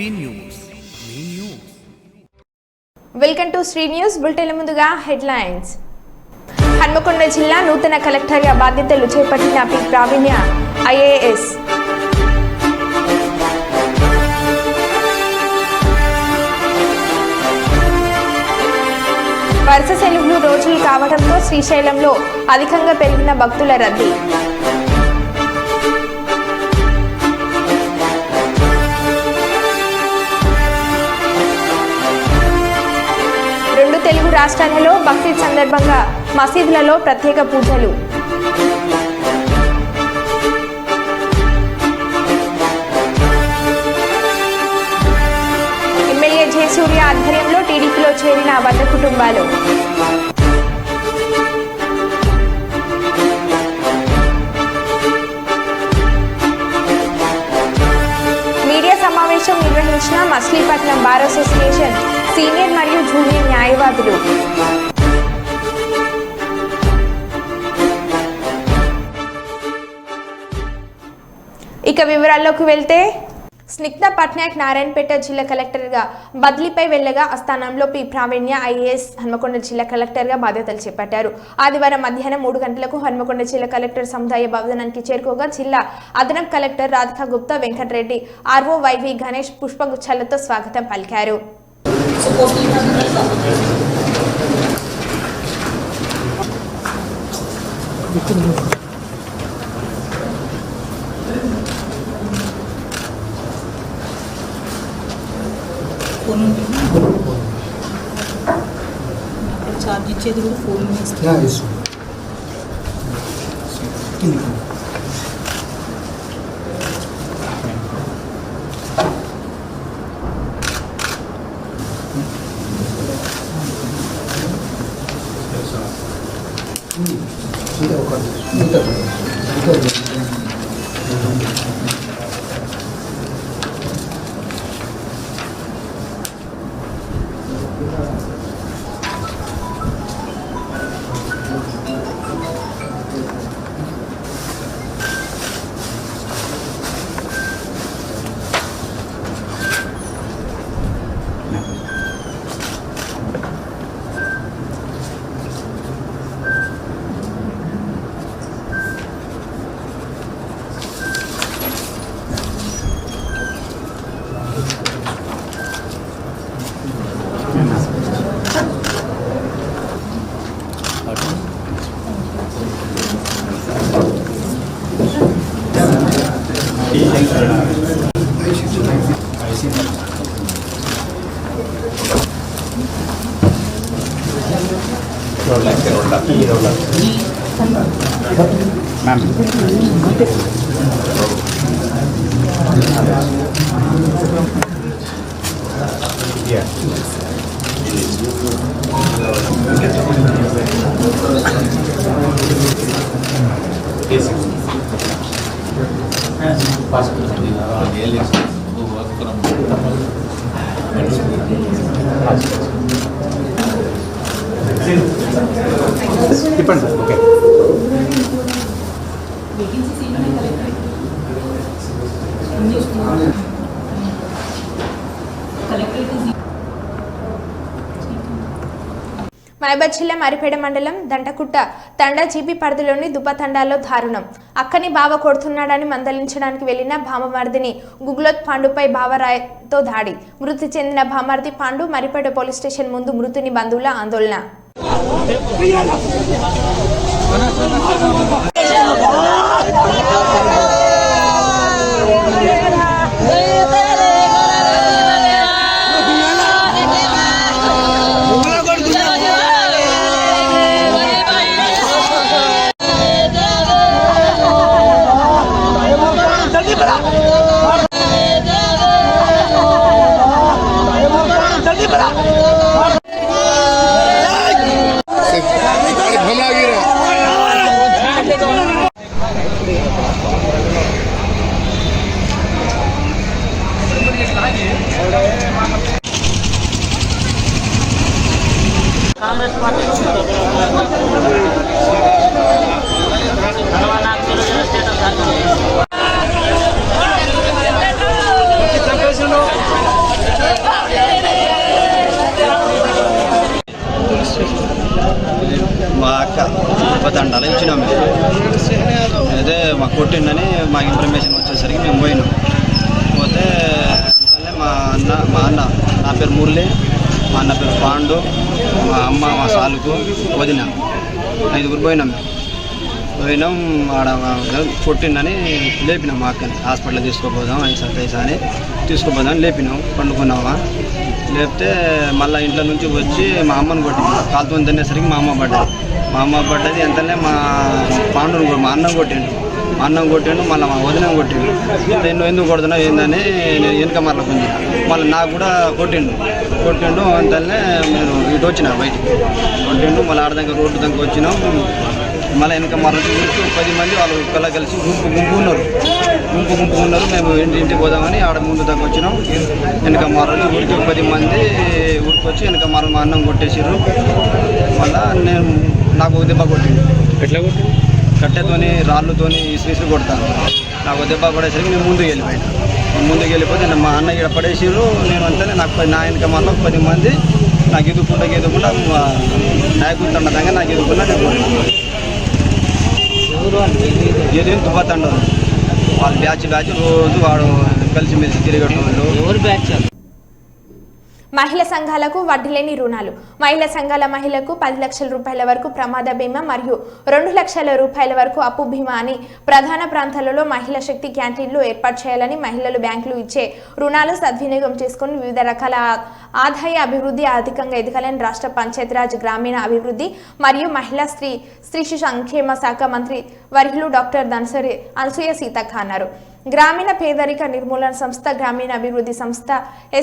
Shri news మీ news. Welcome to Sri news. Bulletin ముందుగా headlines. Hanamkonda జిల్లా నూతన కలెక్టర్గా బాధ్యతలు చేపట్టిన పి ప్రావీణ్య ఐఏఎస్. వరుస సెలవులు రోజులు కావడంతో శ్రీశైలంలో అధికంగా పెరిగిన భక్తుల రద్దీ. రెండు తెలుగు రాష్ట్రాలలో బక్రీద్ సందర్భంగా మసీదులలో ప్రత్యేక పూజలు. ఎమ్మెల్యే జయసూర్య ఆధ్వర్యంలో టీడీపీలో చేరిన 100 కుటుంబాలు. మీడియా సమావేశం నిర్వహించిన మచిలీపట్నం బార్ అసోసియేషన్ సీనియర్ మరియు జూనియర్ న్యాయవాదులు. ఇక వివరాల్లోకి వెళ్తే, స్నిగ్ధ పట్నాయక్ నారాయణపేట జిల్లా కలెక్టర్గా బదిలీపై వెళ్లగా ఆ స్థానంలో పి ప్రావీణ్య ఐఏఎస్ హన్మకొండ జిల్లా కలెక్టర్గా బాధ్యతలు చేపట్టారు. ఆదివారం మధ్యాహ్నం 3 గంటలకు హన్మకొండ జిల్లా కలెక్టర్ సముదాయ భవనానికి చేరుకోగా జిల్లా అదనపు collector Radhika Gupta, Venkatareddy, RO YV Ganesh పుష్పగుచ్చాలతో స్వాగతం పలికారు. చార్జ్ ఇచ్చేది కూడా ఫోన్ ఓకే. మహబూబాబాద్ జిల్లా మరిపేడ మండలం దంటకుట్ట తండా జీబీ పరిధిలోని దుబ్బతండాలో దారుణం. అక్కని బావ కొడుతున్నాడని మందలించడానికి వెళ్లిన భామమర్దిని గుగ్లోత్ పాండుపై బావరాయతో దాడి. మృతి చెందిన భామర్ది పాండు మరిపేడ పోలీస్ స్టేషన్ ముందు మృతుని బంధువుల ఆందోళన. కాంగ్రెస్ పార్టీ స్టేటస్ మా అక్క దండాలు ఇచ్చినాం మేము. అయితే మాకు కొట్టిండని మాకు ఇన్ఫర్మేషన్ వచ్చేసరికి మేము పోయినాం. పోతే మా అన్న నా పేరు మురళి, మా అన్న పేరు పాండు, మా అమ్మ మా సాలుకు వదిన 5 పోయినాం. పోయినాం ఆడ కొట్టిండని లేపినాం మా అక్కని. హాస్పిటల్ తీసుకోపోదాం ఐసా అని తీసుకుపోదాం లేపినాం. పండుకున్నామా లేపితే మళ్ళీ ఇంట్లో నుంచి వచ్చి మా అమ్మని కొట్టింది. కాలుతో తినేసరికి మా అమ్మ పడ్డది. ఎంతనే మా పాండును మా అన్నం కొట్టిండు. మళ్ళీ మా వదిన కొట్టిండు. నువ్వు ఎందుకు కొడుతున్నావు ఏందని నేను వెనుక మరల కొంచెం మళ్ళీ నాకు కూడా కొట్టిండు. అంతనే నేను ఇటు వచ్చిన బయటికి కొట్టిండు. మళ్ళీ ఆడదాకా రోడ్డు దాకా వచ్చినాం. మళ్ళీ వెనక మరల 10 మంది వాళ్ళు పిల్ల కలిసి గుంపు ఉన్నారు. మేము ఇంటికి పోదామని ఆడ ముందు దాకా వచ్చినాం. వెనక మరలు ఊరికి 10 మంది ఊరికి వెనక మరలు మా అన్నం కొట్టేసారు. మళ్ళీ నాకు దెబ్బ కొట్టింది. ఎట్లా కొట్టింది? కట్టెతోని రాళ్ళతోని ఇసురు కొడతాను. నాకు దెబ్బ పడేసరికి నేను ముందుకు వెళ్ళిపోతే మా అన్న ఇక్కడ పడేసారు. నేను అంతనే నాకు నా వెనక మరలో 10 మంది నాకు ఎదుర్కొంటా నాయకుతుండగా నాకు ఎదుర్కొన్నా. నేను ఏదేం తుబ్బతండు వాళ్ళు బ్యాచ్ రోజు వాడు కలిసిమెలిసి తిరిగేటోళ్ళు. ఎవరు బ్యాచ్? మహిళా సంఘాలకు వడ్డీ లేని రుణాలు. మహిళా సంఘాల మహిళలకు 10 లక్షల రూపాయల వరకు ప్రమాద బీమా మరియు 2 లక్షల రూపాయల వరకు అప్పు బీమా అని ప్రధాన ప్రాంతాలలో మహిళా శక్తి క్యాంటీన్లు ఏర్పాటు చేయాలని, మహిళలు బ్యాంకులు ఇచ్చే రుణాలు సద్వినియోగం చేసుకుని వివిధ రకాల ఆదాయ అభివృద్ధి ఆర్థికంగా ఎదగాలని రాష్ట్ర పంచాయతీరాజ్ గ్రామీణ అభివృద్ధి మరియు మహిళా స్త్రీ శిశు సంక్షేమ శాఖ మంత్రి వర్యులు డాక్టర్ దన్సరి అనసూయ సీతక్క అన్నారు. గ్రామీణ పేదరిక నిర్మూలన సంస్థ, గ్రామీణ అభివృద్ధి సంస్థ,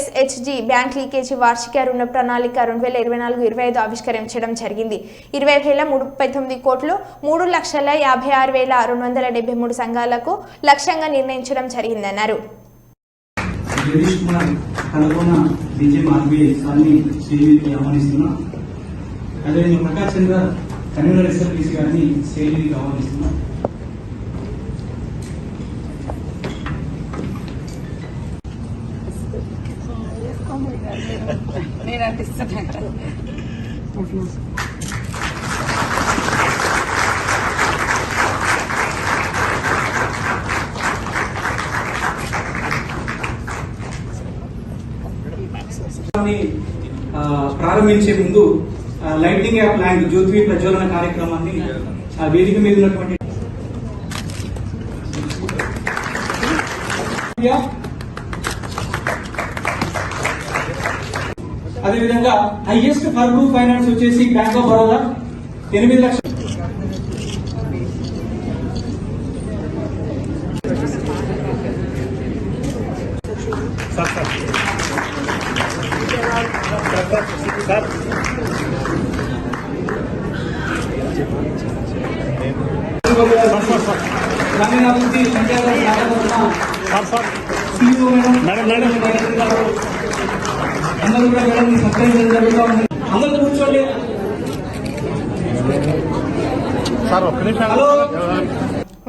SHG బ్యాంక్ లీకేజీ వార్షిక రుణ ప్రణాళిక 2024-25 ఆవిష్కరించడం జరిగింది. 20,039 కోట్లు 3,56,273 సంఘాలకు లక్ష్యంగా నిర్ణయించడం జరిగిందన్నారు. నేను అంటిస్తున్నాను. ప్రారంభించే ముందు లైటింగ్ యాప్ ల్యాండ్ జ్యోతి ప్రజ్వలన కార్యక్రమాన్ని వేదిక మీద ఉన్నటువంటి అదేవిధంగా హైయెస్ట్ ఫర్గూ ఫైనాన్స్ వచ్చేసి బ్యాంక్ ఆఫ్ బరోడా 8 లక్షలు. గ్రామీణాభివృద్ధి అందరూ కూడా మేడం సత్కరించడం జరుగుతూ ఉంది. అందరూ కూర్చోండి.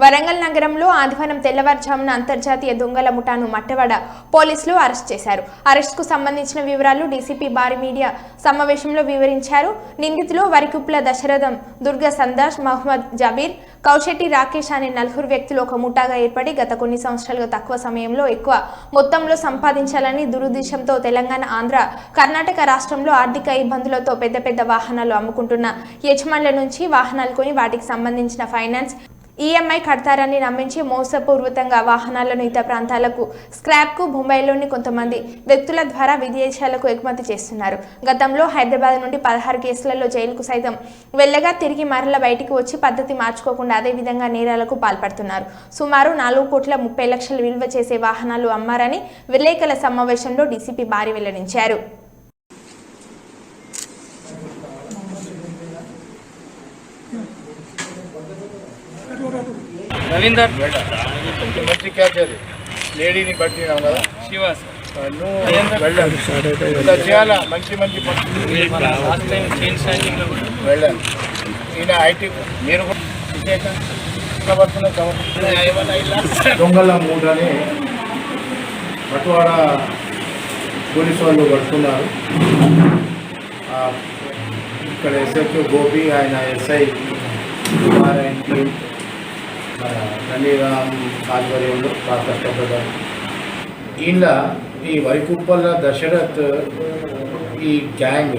వరంగల్ నగరంలో ఆదివారం తెల్లవారుజామున అంతర్జాతీయ దొంగల ముఠాను మట్టవడ పోలీసులు అరెస్ట్ చేశారు. అరెస్టుకు సంబంధించిన వివరాలు డీసీపీ భారీ మీడియా సమావేశంలో వివరించారు. నిందితులు వరికుప్ల దశరథం, దుర్గ సందాష్, మహమ్మద్ జబీర్, కౌశెట్టి రాకేష్ అనే 4 వ్యక్తులు ఒక ముఠాగా ఏర్పడి గత కొన్ని సంవత్సరాలుగా తక్కువ సమయంలో ఎక్కువ మొత్తంలో సంపాదించాలని దురుద్దేశంతో తెలంగాణ, ఆంధ్ర, కర్ణాటక రాష్ట్రంలో ఆర్థిక ఇబ్బందులతో పెద్ద వాహనాలు అమ్ముకుంటున్న యజమానుల నుంచి వాహనాలు కొని వాటికి సంబంధించిన ఫైనాన్స్, ఈఎంఐ కడతారని నమ్మించి మోసపూర్వకంగా వాహనాలను ఇతర ప్రాంతాలకు స్క్రాప్కు ముంబైలోని కొంతమంది వ్యక్తుల ద్వారా విదేశాలకు ఎగుమతి చేస్తున్నారు. గతంలో హైదరాబాద్ నుండి 16 కేసులలో జైలుకు సైతం వెళ్ళగా తిరిగి మరల బయటికి వచ్చి పద్ధతి మార్చుకోకుండా అదే విధంగా నేరాలకు పాల్పడుతున్నారు. సుమారు 4,30,00,000 విలువ చేసే వాహనాలు అమ్మారని విలేకరుల సమావేశంలో డీసీపీ భారీ వెల్లడించారు. రవీందర్ మంచి క్యాచర్ లేడీని పట్టినాం కదా శివాస్ ఇలా చేయాలా మంచి వెళ్ళాను. ఈయన ఐటీ మీరు దొంగల మూడని పట్టువాడ పోలీసు వాళ్ళు పట్టుకున్నారు. ఇక్కడ ఎస్హెచ్ఓ గోపి, ఆయన ఎస్ఐ కుమార్ అండ్ టీమ్, మన నందిరామ్ ఆధ్వర్యంలో బాగా కష్టపడ్డారు. ఈయన ఈ వరికుప్పల దశరథ్ ఈ గ్యాంగ్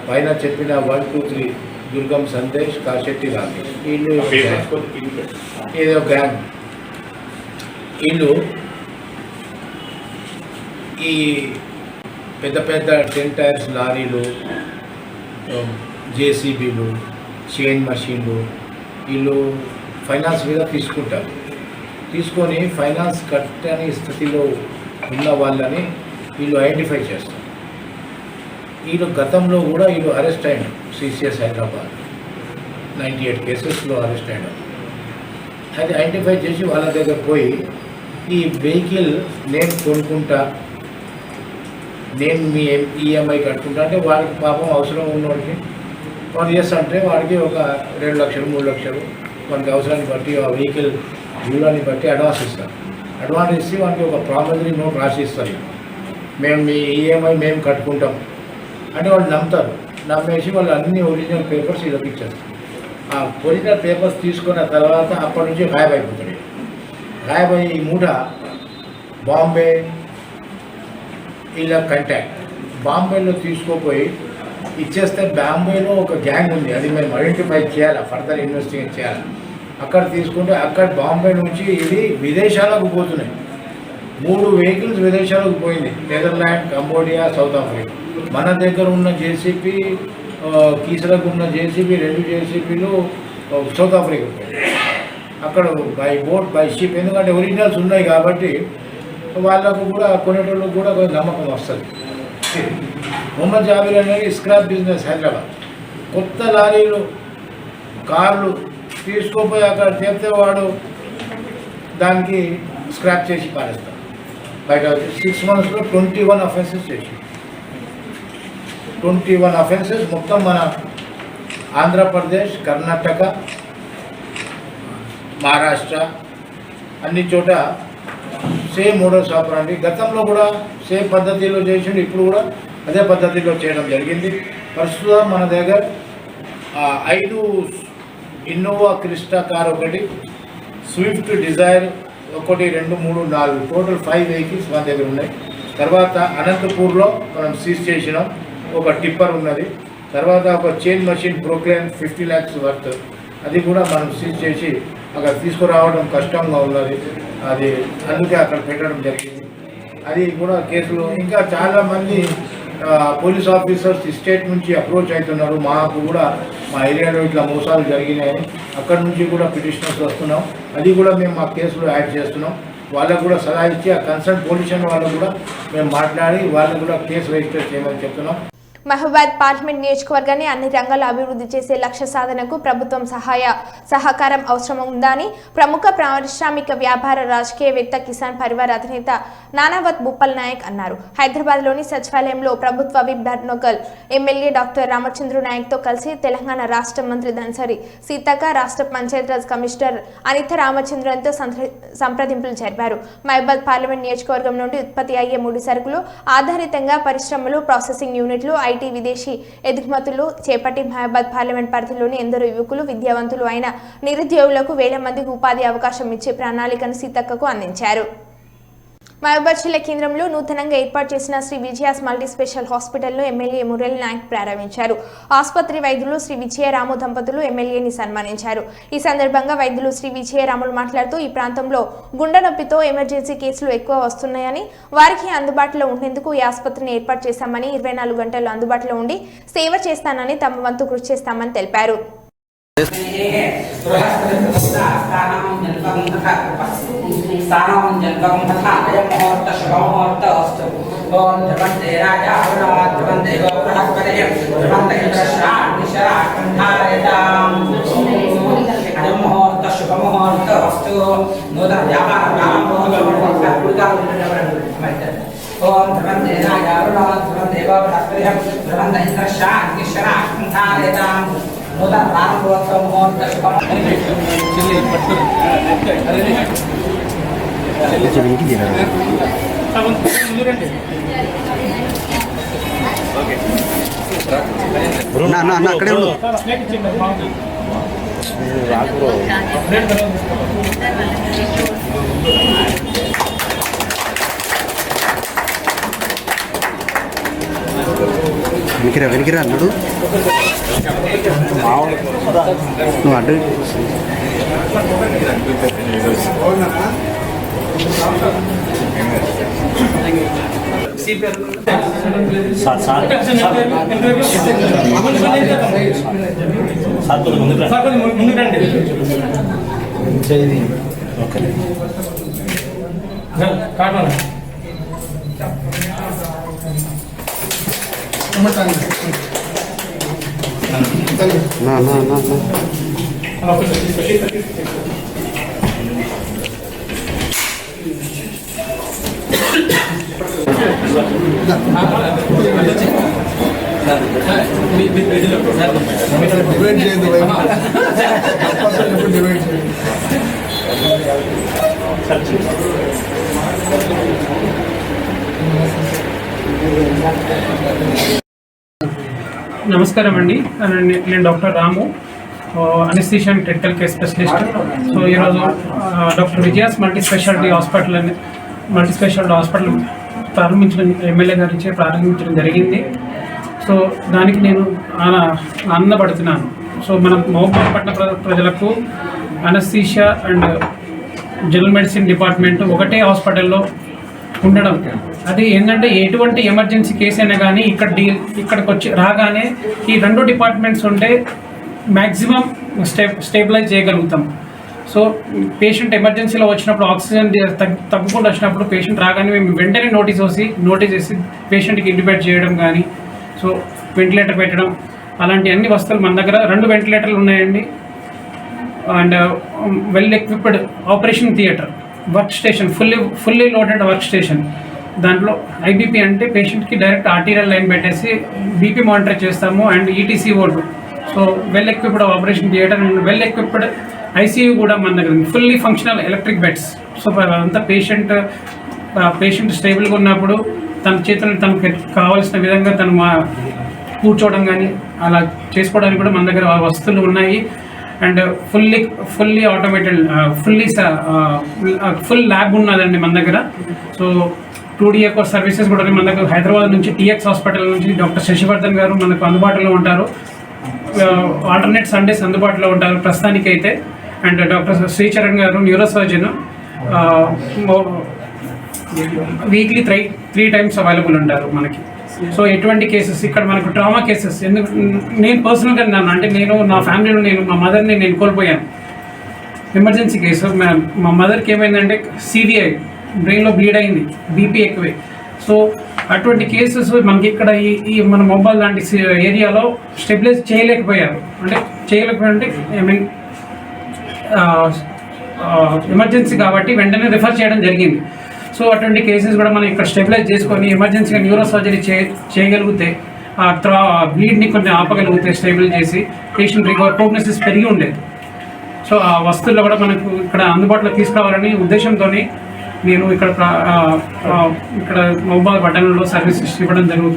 పైన చెప్పిన 1, 2, 3 దుర్గం సందేశ్, కాశెట్టి రాకేష్, వీళ్ళు ఏదో గ్యాంగ్. వీళ్ళు ఈ పెద్ద పెద్ద 10 టైర్స్ లారీలు, జేసీబీలు, చైన్ మషీన్లు వీళ్ళు ఫైనాన్స్ మీద తీసుకుంటారు. తీసుకొని ఫైనాన్స్ కట్టని స్థితిలో ఉన్న వాళ్ళని వీళ్ళు ఐడెంటిఫై చేస్తారు. వీళ్ళు గతంలో కూడా వీళ్ళు అరెస్ట్ అయినారు. సిసిఎస్ హైదరాబాద్ 98 కేసెస్లో అరెస్ట్ అయినారు. అది ఐడెంటిఫై చేసి వాళ్ళ దగ్గర పోయి ఈ వెహికల్ నేను కొనుక్కుంటా, నేను మీ ఈఎంఐ కట్టుకుంటా అంటే వాడికి పాపం అవసరం ఉన్నవాడికి వాడు చేస్తా వాడికి ఒక 2 లక్షలు 3 లక్షలు వానికి అవసరాన్ని బట్టి ఆ వెహికల్ మూలాన్ని బట్టి అడ్వాన్స్ ఇస్తారు. అడ్వాన్స్ ఇచ్చి వానికి ఒక ప్రామిసరీ నోట్ రాసి ఇస్తారు. మేము మీ ఈఎంఐ మేము కట్టుకుంటాం అంటే వాళ్ళు నమ్ముతారు. నమ్మేసి వాళ్ళు అన్ని ఒరిజినల్ పేపర్స్ వీళ్ళకి ఇచ్చేస్తారు. ఆ ఒరిజినల్ పేపర్స్ తీసుకున్న తర్వాత అప్పటి నుంచి గాయబైపోతాడు. గాయబై ఈ మూట బాంబే ఇలా కాంటాక్ట్ బాంబేలో తీసుకోపోయి ఇచ్చేస్తే బాంబేలో ఒక గ్యాంగ్ ఉంది, అది మేము ఐడెంటిఫై చేయాలి, ఫర్దర్ ఇన్వెస్టిగేట్ చేయాలి. అక్కడ తీసుకుంటే అక్కడ బాంబే నుంచి ఇది విదేశాలకు పోతున్నాయి. 3 వెహికల్స్ విదేశాలకు పోయింది, నెదర్లాండ్, కంబోడియా, సౌత్ ఆఫ్రికా. మన దగ్గర ఉన్న జేసీపీ, కీసరకు ఉన్న జేసీబీ 2 జేసీబీలు సౌత్ ఆఫ్రికా పోయింది. అక్కడ బై బోట్, బై షిప్, ఎందుకంటే ఒరిజినల్స్ ఉన్నాయి కాబట్టి వాళ్ళకు కూడా కొనేటోళ్ళకు కూడా కొంచెం నమ్మకం వస్తుంది. మొహమ్మద్ జాబీర్ అనేది స్క్రాప్ బిజినెస్ హైదరాబాద్. కొత్త లారీలు, కార్లు తీసుకోపోయి అక్కడ చెప్తే వాడు దానికి స్క్రాప్ చేసి పారేస్తాడు. బయట 6 monthsలో 21 అఫెన్సెస్ చేసి 21 అఫెన్సెస్ మొత్తం మన ఆంధ్రప్రదేశ్, కర్ణాటక, మహారాష్ట్ర అన్ని చోట సేమ్ మోడల్స్ ఆపరండి. గతంలో కూడా సేమ్ పద్ధతిలో చేసిండు, ఇప్పుడు కూడా అదే పద్ధతిలో చేయడం జరిగింది. ప్రస్తుతం మన దగ్గర 5 ఇన్నోవా క్రిస్టా కార్ ఒకటి, స్విఫ్ట్ డిజైర్ 1, 2, 3, 4 టోటల్ 5 వెహికల్స్ మన దగ్గర ఉన్నాయి. తర్వాత అనంతపూర్లో మనం సీజ్ చేసినాం, ఒక టిప్పర్ ఉన్నది. తర్వాత ఒక చైన్ మషిన్ ప్రోక్లైన్ 50 lakhs వర్త్, అది కూడా మనం సీజ్ చేసి అక్కడ తీసుకురావడం కష్టంగా ఉన్నది. అది అందుకే అక్కడ పెట్టడం జరిగింది. అది కూడా కేసులు ఇంకా చాలామంది పోలీస్ ఆఫీసర్స్ స్టేట్ నుంచి అప్రోచ్ అవుతున్నారు. మాకు కూడా మా ఏరియాలో ఇట్లా మోసాలు జరిగినాయని అక్కడి నుంచి కూడా పిటిషనర్స్ వస్తున్నాం. అది కూడా మేము మా కేసులో యాడ్ చేస్తున్నాం. వాళ్ళకు కూడా సలహా ఇచ్చి ఆ కన్సర్న్ పోలీస్ వాళ్ళకు కూడా మేము మాట్లాడి వాళ్ళకు కూడా కేసు రిజిస్టర్ చేయమని చెప్తున్నాం. మహబూబాద్ పార్లమెంట్ నియోజకవర్గాన్ని అన్ని రంగాల్లో అభివృద్ధి చేసే లక్ష్య సాధనకు ప్రభుత్వం సహకారం అవసరం ఉందని ప్రముఖ పారిశ్రామిక వ్యాపార రాజకీయవేత్త కిసాన్ పరివార్ అధినేత నానావత్ భూపాల్ నాయక్ అన్నారు. హైదరాబాద్లోని సచివాలయంలో ప్రభుత్వ విప్ ధర్నోకల్ ఎమ్మెల్యే డాక్టర్ రామచంద్ర నాయక్తో కలిసి తెలంగాణ రాష్ట్ర మంత్రి ధన్సరి సీతక్క, రాష్ట్ర పంచాయతీరాజ్ కమిషనర్ అనిత రామచంద్రన్తో సంప్రదింపులు జరిపారు. మహబూబాద్ పార్లమెంట్ నియోజకవర్గం నుండి ఉత్పత్తి అయ్యే ముడి సరుకులు ఆధారితంగా పరిశ్రమలు, ప్రాసెసింగ్ యూనిట్లు, ఐటీ, విదేశీ ఎగుమతులు చేపట్టి మహబూబాద్ పార్లమెంట్ పరిధిలోని ఎందరో యువకులు, విద్యావంతులు అయిన నిరుద్యోగులకు వేల మందికి ఉపాధి అవకాశం ఇచ్చే ప్రణాళికను సీతక్కకు అందించారు. మహబూబాద్ జిల్లా కేంద్రంలో నూతనంగా ఏర్పాటు చేసిన శ్రీ విజయాస్ మల్టీ స్పెషల్ హాస్పిటల్ను ఎమ్మెల్యే మురళి నాయక్ ప్రారంభించారు. ఆసుపత్రి వైద్యులు శ్రీ విజయరాము దంపతులు ఎమ్మెల్యేని సన్మానించారు. ఈ సందర్భంగా వైద్యులు శ్రీ విజయరాములు మాట్లాడుతూ ఈ ప్రాంతంలో గుండె నొప్పితో ఎమర్జెన్సీ కేసులు ఎక్కువ వస్తున్నాయని, వారికి అందుబాటులో ఉండేందుకు ఈ ఆసుపత్రిని ఏర్పాటు చేశామని, 24 గంటలు అందుబాటులో ఉండి సేవ చేస్తానని, తమ వంతు కృషి చేస్తామని తెలిపారు. ఓకే అక్కడే ఉండు. వెనికిరా అన్నాడు. నువ్వు అడ్డు నమస్కారం అండి, నేను doctor Ramu, anaesthesia and critical care specialist. So ఈరోజు doctor Vijayas multi speciality hospital ప్రారంభించడం ఎమ్మెల్యే గారి నుంచి ప్రారంభించడం జరిగింది. సో దానికి నేను ఆనందపడుతున్నాను. సో మన మహబూబాబాద్ ప్రజలకు anaesthesia and general medicine department ఒకటే హాస్పిటల్లో ఉండడం, అది ఏంటంటే ఎటువంటి ఎమర్జెన్సీ కేసు అయినా కానీ ఇక్కడికి వచ్చి రాగానే ఈ రెండు డిపార్ట్మెంట్స్ ఉంటే మ్యాక్సిమం స్టేబిలైజ్ చేయగలుగుతాం. సో పేషెంట్ ఎమర్జెన్సీలో వచ్చినప్పుడు ఆక్సిజన్ తగ్గకుండా వచ్చినప్పుడు పేషెంట్ రాగానే మేము వెంటనే నోటీస్ చేసి పేషెంట్కి ఇంటిబేట్ చేయడం కానీ, సో వెంటిలేటర్ పెట్టడం, అలాంటి అన్ని వస్తువులు మన దగ్గర 2 వెంటిలేటర్లు ఉన్నాయండి. And well equipped operation theatre, work station, fully loaded work station. దాంట్లో ఐబీపీ అంటే పేషెంట్కి డైరెక్ట్ ఆర్టీరియల్ లైన్ పెట్టేసి బీపీ మానిటర్ చేస్తాము. And ETC vote. So well equipped operation theatre and well equipped ICU కూడా మన దగ్గర fully functional electric beds. So అంతా patient స్టేబుల్గా ఉన్నప్పుడు తన చేతులను తనకు కావాల్సిన విధంగా తను కూర్చోవడం కానీ అలా చేసుకోవడానికి కూడా మన దగ్గర వస్తువులు ఉన్నాయి. And fully automated full lab ఉన్నదండి మన దగ్గర. సో 2D సర్వీసెస్ కూడా మన దగ్గర హైదరాబాద్ నుంచి టీఎక్స్ హాస్పిటల్ నుంచి డాక్టర్ శశివర్ధన్ గారు మనకు అందుబాటులో ఉంటారు. ఆల్టర్నేట్ సండేస్ అందుబాటులో ఉంటారు ప్రస్తుతానికైతే. అండ్ డాక్టర్ శ్రీచరణ్ గారు neuro surgeon, weekly 3 times available ఉంటారు మనకి. సో ఎటువంటి కేసెస్ ఇక్కడ మనకు ట్రామా కేసెస్, ఎందుకు నేను పర్సనల్గా అంటే నా ఫ్యామిలీలో మా మదర్ని నేను కోల్పోయాను. ఎమర్జెన్సీ కేసు మా మదర్కి ఏమైందంటే CVI, బ్రెయిన్లో బ్లీడ్ అయింది, బీపీ ఎక్కువే. సో అటువంటి కేసెస్ మనకి ఇక్కడ ఈ మన మొబైల్ లాంటి ఏరియాలో స్టెబిలైజ్ చేయలేకపోయారు. అంటే ఐ మీన్ ఎమర్జెన్సీ కాబట్టి వెంటనే రిఫర్ చేయడం జరిగింది. సో అటువంటి కేసెస్ కూడా మనం ఇక్కడ స్టెబిలైజ్ చేసుకొని ఎమర్జెన్సీగా న్యూరో సర్జరీ చేయగలిగితే, బ్లీడ్ని కొంచెం ఆపగలిగితే స్టేబుల్ చేసి పేషెంట్ ప్రోగ్నోసిస్ పెరిగి ఉండేది. సో ఆ వస్తువుల్లో కూడా మనకు ఇక్కడ అందుబాటులో తీసుకురావాలని ఉద్దేశంతో నేను ఇక్కడ మహబూబాబాద్ పట్టణంలో సర్వీసెస్ ఇవ్వాలని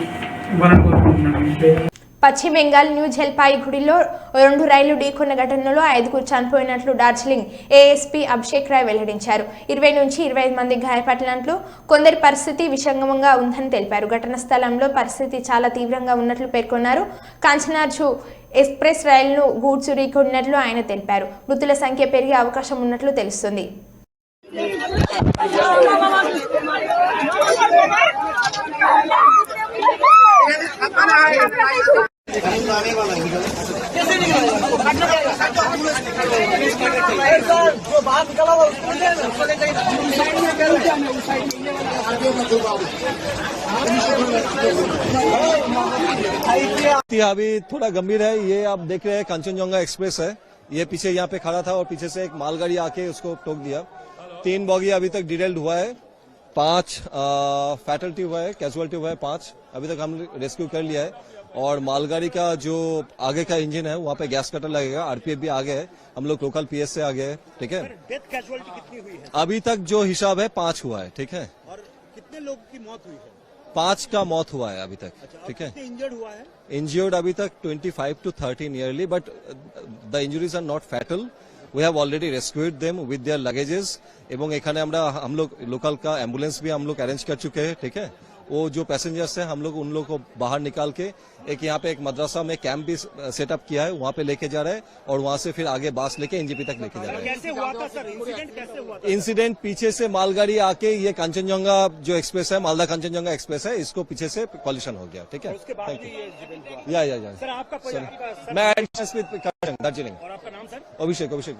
కోరుకుంటున్నాను. పశ్చిమ బెంగాల్ న్యూ జల్పాయిగూడిలో 2 రైళ్లు ఢీకొన్న ఘటనలో 5 చనిపోయినట్లు డార్జిలింగ్ ఏఎస్పీ అభిషేక్ రాయ్ వెల్లడించారు. 20 నుంచి 25 మంది గాయపడినట్లు, కొందరి పరిస్థితి విషమంగా ఉందని తెలిపారు. ఘటన స్థలంలో పరిస్థితి చాలా తీవ్రంగా ఉన్నట్లు పేర్కొన్నారు. కాంచనార్జు ఎక్స్ప్రెస్ రైలును గూడ్స్ ఢీకొన్నట్లు ఆయన తెలిపారు. మృతుల సంఖ్య పెరిగే అవకాశం ఉన్నట్లు తెలుస్తుంది. अभी थोड़ा गंभीर है। ये आप देख रहे हैं कंचनजंगा एक्सप्रेस है, ये पीछे यहाँ पे खड़ा था और पीछे से एक मालगाड़ी आके उसको ठोक दिया। 3 बॉगी अभी तक डिटेल्ड हुआ है, 5 फैटलिटी हुआ है, कैजुअलिटी हुआ है 5। अभी तक हम रेस्क्यू कर लिया है। और मालगाड़ी का जो आगे का इंजन है वहाँ पे गैस कटर लगेगा। आरपीएफ भी आ गए है, हम लोग लोकल पीएस से आ गए हैं। ठीक है, डेथ कैजुअलिटी कितनी हुई है? अभी तक जो हिसाब है 5 हुआ है। ठीक है, और कितने लोगों की मौत हुई है? 5 का मौत हुआ है अभी तक, ठीक है। इंजर्ड अभी तक 25 to 30 nearly, but the injuries are not fatal. We have already rescued them with their luggages. एवं एखाने हम लोग लोकल का एम्बुलेंस भी हम लोग अरेंज कर चुके हैं, ठीक है। वो जो पैसेंजर्स हैं हम लोग उन लोग को बाहर निकाल के एक यहाँ पे एक मदरसा में कैंप भी सेटअप किया है, वहाँ पे लेके जा रहे हैं और वहाँ से फिर आगे बास लेके एनजीपी तक लेके जा रहे हैं। कैसे हुआ था सर इंसिडेंट, कैसे हुआ था? इंसिडेंट पीछे से मालगाड़ी आके ये कांचनजंगा जो एक्सप्रेस है, मालदा कांचनजंगा एक्सप्रेस है, इसको पीछे से कॉलिशन हो गया, ठीक है। Thank you. या सर आपका मैं दार्जिलिंग। और आपका नाम सर? अभिषेक।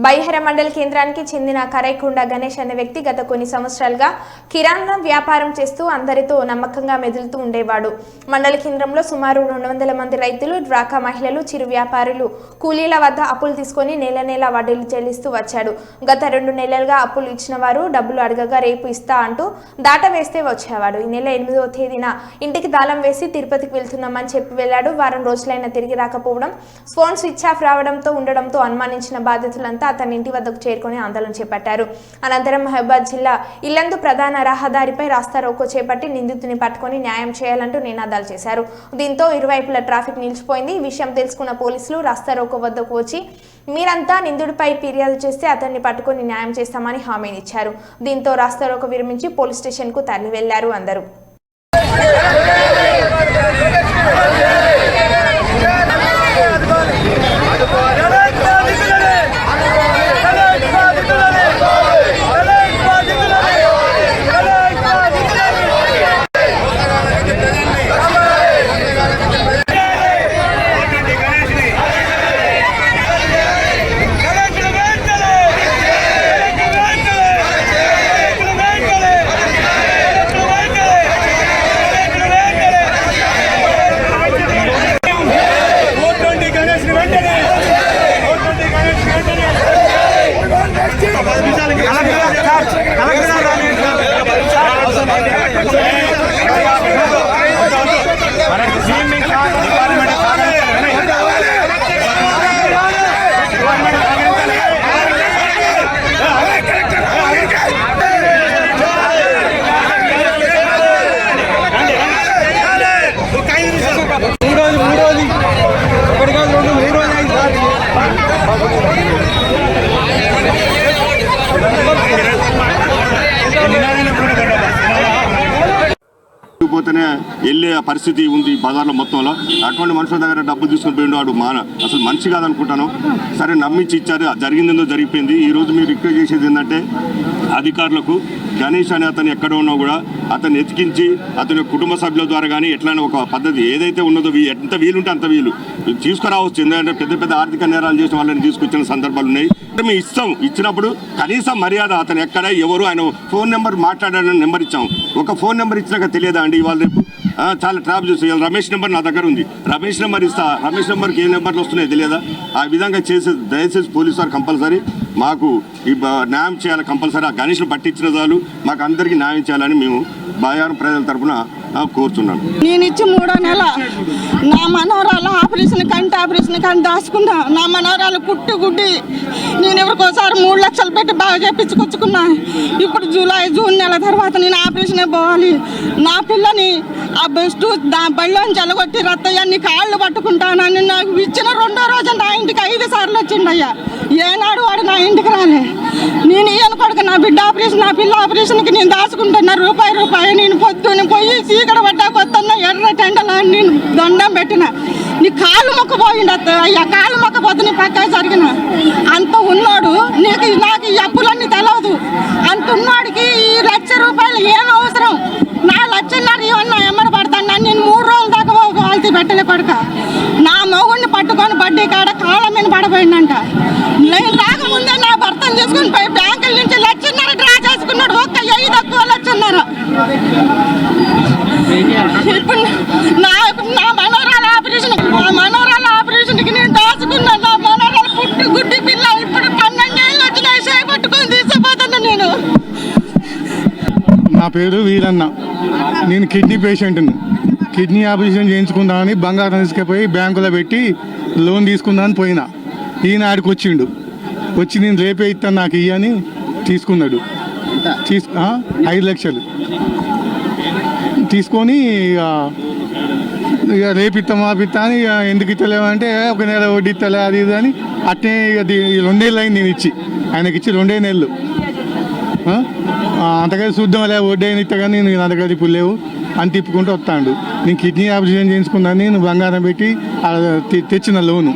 బైహర మండల కేంద్రానికి చెందిన కరైకొండ గణేష్ అనే వ్యక్తి గత కొన్ని సంవత్సరాలుగా కిరాణా వ్యాపారం చేస్తూ అందరితో నమ్మకంగా మెదులుతూ ఉండేవాడు. మండల కేంద్రంలో సుమారు 200 మంది రైతులు, డ్వాక్రా మహిళలు, చిరు వ్యాపారులు కూలీల వద్ద అప్పులు తీసుకొని నెల వడ్డీలు చెల్లిస్తూ వచ్చాడు. గత 2 నెలలుగా అప్పులు ఇచ్చిన వారు డబ్బులు అడగగా రేపు ఇస్తా అంటూ దాట వేస్తే వచ్చేవాడు. ఈ నెల 8వ తేదీన ఇంటికి తాళం వేసి తిరుపతికి వెళ్తున్నామని చెప్పి వెళ్లాడు. వారం రోజులైనా తిరిగి రాకపోవడం, ఫోన్ స్విచ్ ఆఫ్ ఉండడంతో అనుమానించిన బాధితులంతా అతని ఇంటి వద్దకు చేరుకొని ఆందోళన చేపట్టారు. అనంతరం మహబూబాద్ జిల్లా ఇల్లందు ప్రధాన రహదారిపై రాస్తారోకో చేపట్టి నిందితుని పట్టుకొని న్యాయం చేయాలంటూ నినాదాలు చేశారు. దీంతో ఇరువైపులా ట్రాఫిక్ నిలిచిపోయింది. ఈ విషయం తెలుసుకున్న పోలీసులు రాస్తారోకో వద్దకు వచ్చి మీరంతా నిందితుడిపై ఫిర్యాదు చేస్తే అతన్ని పట్టుకొని న్యాయం చేస్తామని హామీనిచ్చారు. దీంతో రాస్తారోకో విరమించి పోలీస్ స్టేషన్ కు తరలి వెళ్లారు అందరూ. పోతేనే వెళ్ళే పరిస్థితి ఉంది బజార్లో మొత్తంలో. అటువంటి మనుషుల దగ్గర డబ్బులు తీసుకుని పోయిండు వాడు అసలు మనిషి కాదనుకుంటాను. సరే నమ్మించి ఇచ్చారు, జరిగిందేందో జరిగిపోయింది. ఈరోజు మీరు రిక్వెస్ట్ చేసేది ఏంటంటే అధికారులకు గణేష్ అనే అతను ఎక్కడ ఉన్నా కూడా అతను ఎతికించి అతని కుటుంబ సభ్యుల ద్వారా కానీ ఎట్లయినా ఒక పద్ధతి ఏదైతే ఉన్నదో ఎంత వీలుంటే అంత వీలు తీసుకురావచ్చు. ఎందుకంటే పెద్ద ఆర్థిక నేరాలు చేసిన వాళ్ళని తీసుకొచ్చిన సందర్భాలు ఉన్నాయి. మేము ఇచ్చినప్పుడు కనీసం మర్యాద అతను ఎక్కడ ఎవరు ఆయన ఫోన్ నెంబర్ మాట్లాడాలని నెంబర్ ఇచ్చాము. ఒక ఫోన్ నెంబర్ ఇచ్చినాక తెలియదా అండి? ఇవాళ రేపు చాలా ట్రాప్ చేసి రమేష్ నెంబర్ నా దగ్గర ఉంది, రమేష్ నెంబర్ ఇస్తా, రమేష్ నెంబర్కి ఏ నెంబర్లు వస్తున్నాయో తెలియదా? ఆ విధంగా చేసే దయచేసి పోలీసు వారు కంపల్సరీ మాకు ఈ న్యాయం చేయాలి. కంపల్సరీ ఆ గణేష్ను పట్టించిన చాలు, మాకు అందరికీ న్యాయం చేయాలని మేము బయ్యారం ప్రజల తరఫున కోరుతున్నాను. నేను ఇచ్చి 3వ నెల నా మనవరాలు కంటి ఆపరేషన్ కానీ దాచుకున్నా. నా మనవరాలు గుడ్డి నేను ఎవరికోసారి 3 లక్షలు పెట్టి బాగా చేపించుకొచ్చుకున్నా. ఇప్పుడు జూన్ నెల తర్వాత నేను ఆపరేషన్ పోవాలి. నా పిల్లని ఆ బెస్ట్ బళ్ళోంచి జలగొట్టి రత్తయ్యాన్ని కాళ్ళు పట్టుకుంటానని నాకు ఇచ్చిన 2వ రోజు నా ఇంటికి 5 సార్లు వచ్చిండయ్యా. ఏనాడు వాడు నా ఇంటికి రాలే. నేను ఈయన కొడుకు నా బిడ్డ ఆపరేషన్, నా పిల్ల ఆపరేషన్కి నేను దాచుకుంటున్నా రూపాయి. నేను పొద్దున్న పోయి చీకడ పడ్డా కొత్తన్న ఎర్ర టెండలా నేను దండం పెట్టిన. నీ కాళ్ళు మొక్కపోయింది అయ్యా, కాళ్ళు మొక్కపోతే నీ పక్క జరిగిన అంత ఉన్నాడు. నాకు ఈ అప్పులన్నీ తెలవదు. అంత ఉన్నాడికి ఈ ₹1,00,000 ఏం అవసరం? నా 1,50,000 ఇవన్నా ఎమ్మడి పడతాను. నేను 3 రోజుల దాకా వాల్తీ పెట్టలే కొడుక. నా మొగుడిని పట్టుకొని బడ్డీ కాడ కాళ్ళ మీద పడబోయిందంట. నేను రాకముందే నా భర్తను తీసుకుని పోయి బ్యాంకుల నుంచి 1,50,000 డ్రా చేసుకున్నాడు. ఒక్క 5 తక్కువ 1,00,000. ఇప్పుడు నా మనోరాల ఆపరేషన్కి నేను దాచుకున్నా. నా మనోరాలు గుడ్డి పిల్ల ఇప్పుడు 12 ఏళ్ళు వచ్చినాయి. చేపట్టుకొని తీసుకుపోతున్నా నేను. నా పేరు వీరన్న, నేను కిడ్నీ పేషెంట్ను. కిడ్నీ ఆపరేషన్ చేయించుకుందామని బంగారం తీసుకుపోయి బ్యాంకులో పెట్టి లోన్ తీసుకుందామని పోయినా. ఈయన ఆడికి వచ్చి నేను రేపే ఇస్తాను నాకు ఇయ్యని తీసుకున్నాడు. 5 లక్షలు తీసుకొని ఇక రేపిస్తాం ఆపిస్తా అని ఎందుకు ఇస్తలేమంటే ఒక నెల వడ్డీ ఇస్తలే అది ఇది అని అట్నే ఇక 2 నెలలు అయింది నేను ఇచ్చి ఆయనకి ఇచ్చి 2 నెలలు అంతగా చూద్దాంలే వడ్డీ అయిన ఇస్తా కానీ నేను నా దగ్గర ఇప్పుడు లేవు అని తిప్పుకుంటూ వస్తాడు. నేను కిడ్నీ ఆపరేషన్ చేయించుకున్నాను, నేను బంగారం పెట్టి తెచ్చిన లోను.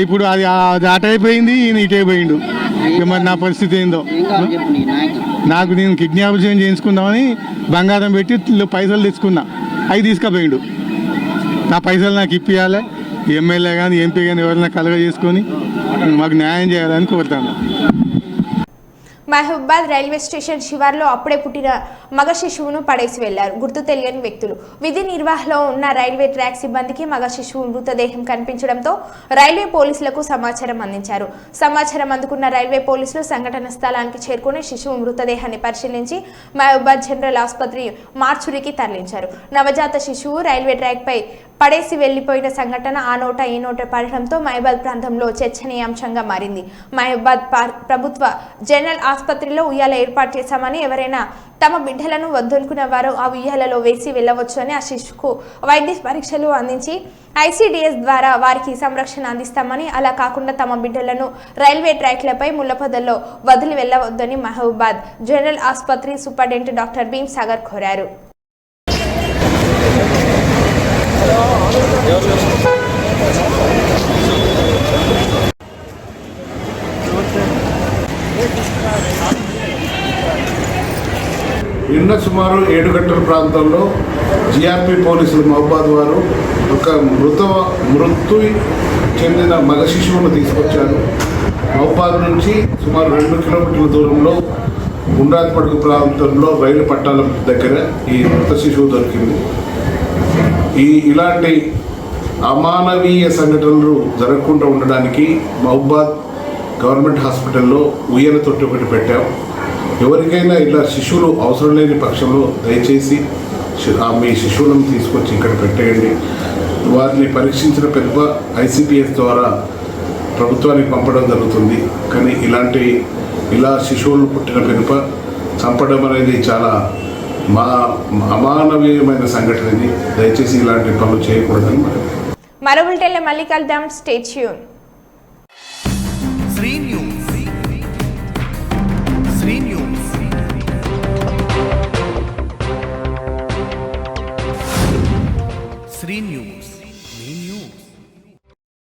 ఇప్పుడు అది అటు అయిపోయింది, ఈయన ఇటు అయిపోయిండు. మరి నా పరిస్థితి ఏందో. నేను కిడ్నీ ఆపరేషన్ చేయించుకుందామని బంగారం పెట్టి పైసలు తెచ్చుకున్నా, అవి తీసుకుపోయిండు. నా పైసలు నాకు ఇప్పియాలి, ఎమ్మెల్యే కానీ ఎంపీ కానీ ఎవరైనా కలగ చేసుకొని మాకు న్యాయం చేయాలని కోరుతాను. మహబూబాద్ రైల్వే స్టేషన్ శివార్లో అప్పుడే పుట్టిన మగ శిశువును పడేసి వెళ్లారు గుర్తు తెలియని వ్యక్తులు. విధి నిర్వహణలో ఉన్న రైల్వే ట్రాక్ సిబ్బందికి మగ శిశువు మృతదేహం కనిపించడంతో రైల్వే పోలీసులకు సమాచారం అందించారు. సమాచారం అందుకున్న రైల్వే పోలీసులు సంఘటన స్థలానికి చేరుకుని శిశువు మృతదేహాన్ని పరిశీలించి మహబూబాద్ జనరల్ ఆసుపత్రి మార్చురికి తరలించారు. నవజాత శిశువు రైల్వే ట్రాక్ పై పడేసి వెళ్లిపోయిన సంఘటన ఆ నోట ఈ నోట పడడంతో మహబూబాద్ ప్రాంతంలో చర్చనీయాంశంగా మారింది. మహబూబాద్ ప్రభుత్వ జనరల్ ఆసుపత్రిలో ఉయ్యాల ఏర్పాటు చేశామని, ఎవరైనా తమ బిడ్డలను వద్దనుకున్న వారు ఆ ఉయ్యాలలో వేసి వెళ్ళవచ్చు అని, ఆ శిశువుకు వైద్య పరీక్షలు అందించి ఐసీడీఎస్ ద్వారా వారికి సంరక్షణ అందిస్తామని, అలా కాకుండా తమ బిడ్డలను రైల్వే ట్రాక్లపై ముళ్లపొదల్లో వదిలి వెళ్లవద్దని మహబూబాద్ జనరల్ ఆసుపత్రి సూపరింటెండెంట్ డాక్టర్ భీమ్ సాగర్ కోరారు. నిన్న సుమారు 7 గంటల ప్రాంతంలో జిఆర్పి పోలీసులు మహబూబాద్ వారు ఒక మృతి చెందిన మగ శిశువును తీసుకొచ్చారు. మహబూబాద్ నుంచి సుమారు 2 కిలోమీటర్ల దూరంలో గుండ్రాతిపడుగు ప్రాంతంలో రైలు పట్టాల దగ్గర ఈ మృత శిశువు దొరికింది. ఇలాంటి అమానవీయ సంఘటనలు జరగకుండా ఉండడానికి మహబూబాద్ గవర్నమెంట్ హాస్పిటల్లో ఉయ్యాల తొట్టి ఒకటి పెట్టాం. ఎవరికైనా ఇలా శిశువులు అవసరం లేని పక్షంలో దయచేసి మీ శిశువులను తీసుకొచ్చి ఇక్కడ పెట్టేయండి. వారిని పరీక్షించిన పెద్ద ఐసీపీఎస్ ద్వారా ప్రభుత్వానికి పంపడం జరుగుతుంది. కానీ ఇలా శిశువులు పుట్టిన పెనుప చంపడం అనేది చాలా అమానవీయమైన సంఘటన. ఇది దయచేసి ఇలాంటి పనులు చేయకూడదని మరో బులెటిన్లో మళ్ళీ కలుద్దాం. Stay tune. Sri news. Sri news. Sri news.